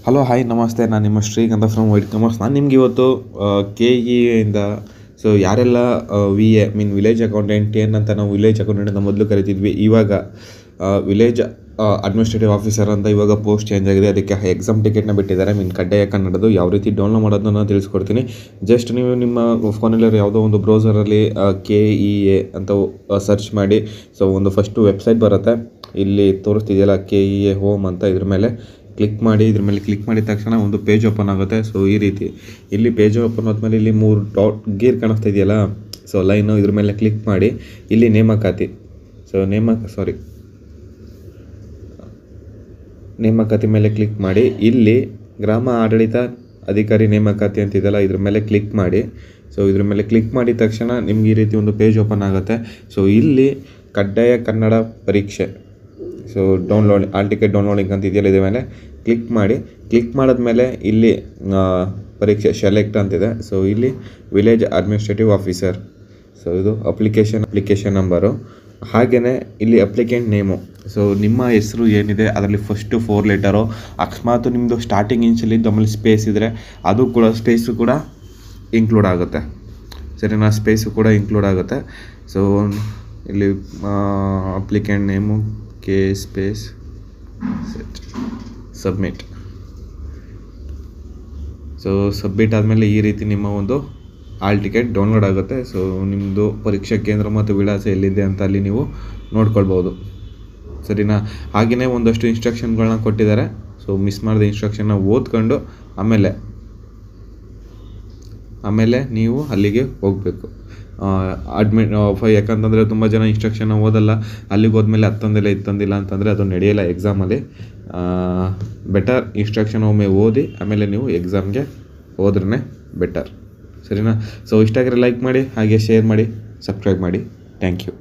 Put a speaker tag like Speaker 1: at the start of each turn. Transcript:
Speaker 1: Hello hi ನಮಸ್ತೆ, ನಾನು ನಿಮ್ಮ ಶ್ರೀಕಾಂತ ಫ್ರಮ್ ವೈಟ್ ಕಾಮರ್ಸ್. ನಾನು ನಿಮ್ಗೆ ಇವತ್ತು KE ಇಂದ ಯಾರೆಲ್ಲ VA ವಿಲೇಜ್ ಅಕೌಂಟೆಂಟ್ ಏನಂತ ನಾವು ವಿಲೇಜ್ ಅಕೌಂಟೆಂಟ್ ಅಂತ ಮೊದಲು ಕರಿತಿದ್ವಿ, ಇವಾಗ ವಿಲೇಜ್ ಅಡ್ಮಿನಿಸ್ಟ್ರೇಟಿವ್ ಆಫೀಸರ್ ಅಂತ ಇವಾಗ ಪೋಸ್ಟ್ ಚೇಂಜ್ ಆಗಿದೆ. ಅದಕ್ಕೆ ಎಕ್ಸಾಮ್ ಟಿಕೆಟ್ನ ಬಿಟ್ಟಿದ್ದಾರೆ. ಕಡ್ಡಾಯ ಕನ್ನಡದು ಯಾವ ರೀತಿ ಡೌನ್ಲೋಡ್ ಮಾಡೋದನ್ನ ನಾನು ತಿಳಿಸ್ಕೊಡ್ತೀನಿ. ಜಸ್ಟ್ ನೀವು ನಿಮ್ಮ ಫೋನಲ್ಲಿ ಯಾವುದೋ ಒಂದು ಬ್ರೌಸರಲ್ಲಿ KEA ಅಂತ ಸರ್ಚ್ ಮಾಡಿ. ಒಂದು ಫಸ್ಟು ವೆಬ್ಸೈಟ್ ಬರುತ್ತೆ, ಇಲ್ಲಿ ತೋರಿಸ್ತಿದೆಯಲ್ಲ KEA ಹೋಮ್ ಅಂತ, ಇದ್ರ ಮೇಲೆ ಕ್ಲಿಕ್ ಮಾಡಿ. ಇದ್ರ ಮೇಲೆ ಕ್ಲಿಕ್ ಮಾಡಿದ ತಕ್ಷಣ ಒಂದು ಪೇಜ್ ಓಪನ್ ಆಗುತ್ತೆ. ಈ ರೀತಿ ಇಲ್ಲಿ ಪೇಜ್ ಓಪನ್ ಆದಮೇಲೆ ಇಲ್ಲಿ 3 ಡಾಟ್ ಗೀರ್ ಕಾಣಿಸ್ತಾ ಇದೆಯಲ್ಲ, ಲೈನು, ಇದ್ರ ಮೇಲೆ ಕ್ಲಿಕ್ ಮಾಡಿ. ಇಲ್ಲಿ ನೇಮಕಾತಿ ನೇಮಕಾತಿ ಮೇಲೆ ಕ್ಲಿಕ್ ಮಾಡಿ. ಇಲ್ಲಿ ಗ್ರಾಮ ಆಡಳಿತ ಅಧಿಕಾರಿ ನೇಮಕಾತಿ ಅಂತಿದೆಯಲ್ಲ, ಇದ್ರ ಮೇಲೆ ಕ್ಲಿಕ್ ಮಾಡಿ. ಇದ್ರ ಮೇಲೆ ಕ್ಲಿಕ್ ಮಾಡಿದ ತಕ್ಷಣ ನಿಮ್ಗೆ ಈ ರೀತಿ ಒಂದು ಪೇಜ್ ಓಪನ್ ಆಗುತ್ತೆ. ಇಲ್ಲಿ ಕಡ್ಡಾಯ ಕನ್ನಡ ಪರೀಕ್ಷೆ ಡೌನ್ಲೋಡ್ ಆಲ್ ಟಿಕೆಟ್ ಡೌನ್ಲೋಡಿಂಗ್ ಅಂತ ಇದೆಯಲ್ಲ, ಇದ್ರ ಮೇಲೆ ಕ್ಲಿಕ್ ಮಾಡಿ. ಕ್ಲಿಕ್ ಮಾಡಿದ್ಮೇಲೆ ಇಲ್ಲಿ ಪರೀಕ್ಷೆ ಸೆಲೆಕ್ಟ್ ಅಂತಿದೆ. ಇಲ್ಲಿ ವಿಲೇಜ್ ಅಡ್ಮಿನಿಸ್ಟ್ರೇಟಿವ್ ಆಫೀಸರ್, ಇದು ಅಪ್ಲಿಕೇಶನ್ ನಂಬರು. ಹಾಗೆಯೇ ಇಲ್ಲಿ ಅಪ್ಲಿಕೆಂಟ್ ನೇಮು, ನಿಮ್ಮ ಹೆಸರು ಏನಿದೆ ಅದರಲ್ಲಿ ಫಸ್ಟು 4 ಲೆಟರು. ಅಕಸ್ಮಾತ್ ನಿಮ್ಮದು ಸ್ಟಾರ್ಟಿಂಗ್ ಇಂಚಲ್ಲಿ ಆಮೇಲೆ ಸ್ಪೇಸ್ ಇದ್ದರೆ ಅದು ಕೂಡ ಸ್ಪೇಸು ಕೂಡ ಇನ್ಕ್ಲೂಡ್ ಆಗುತ್ತೆ. ಸರಿನಾ, ಸ್ಪೇಸು ಕೂಡ ಇನ್ಕ್ಲೂಡ್ ಆಗುತ್ತೆ. ಇಲ್ಲಿ applicant name K space set submit. Submit ಆದಮೇಲೆ ಈ ರೀತಿ ನಿಮ್ಮ ಒಂದು ಆಲ್ ಟಿಕೆಟ್ ಡೌನ್ಲೋಡ್ ಆಗುತ್ತೆ. ನಿಮ್ಮದು ಪರೀಕ್ಷಾ ಕೇಂದ್ರ ಮತ್ತು ವಿಳಾಸ ಎಲ್ಲಿದೆ ಅಂತ ಅಲ್ಲಿ ನೀವು ನೋಡ್ಕೊಳ್ಬೋದು. ಸರಿನಾ, ಹಾಗೆಯೇ ಒಂದಷ್ಟು ಇನ್ಸ್ಟ್ರಕ್ಷನ್ಗಳನ್ನ ಕೊಟ್ಟಿದ್ದಾರೆ. ಮಿಸ್ ಮಾಡಿದ ಇನ್ಸ್ಟ್ರಕ್ಷನ್ನ ಓದ್ಕೊಂಡು ಆಮೇಲೆ ನೀವು ಅಲ್ಲಿಗೆ ಹೋಗಬೇಕು. ಯಾಕಂತಂದರೆ ತುಂಬ ಜನ ಇನ್ಸ್ಟ್ರಕ್ಷನ್ನ ಓದಲ್ಲ, ಅಲ್ಲಿಗೆ ಹೋದ್ಮೇಲೆ ತಂದಿಲ್ಲ ಅಂತಂದರೆ ಅದು ನಡೆಯಲ್ಲ ಎಕ್ಸಾಮಲ್ಲಿ. ಬೆಟರ್ ಇನ್ಸ್ಟ್ರಕ್ಷನ್ ಒಮ್ಮೆ ಓದಿ ಆಮೇಲೆ ನೀವು ಎಕ್ಸಾಮ್ಗೆ ಹೋದ್ರೇ ಬೆಟರ್. ಸರಿನಾ, ಇಷ್ಟ ಆಗಿದ್ರೆ ಲೈಕ್ ಮಾಡಿ, ಹಾಗೆ ಶೇರ್ ಮಾಡಿ, ಸಬ್ಸ್ಕ್ರೈಬ್ ಮಾಡಿ. Thank you.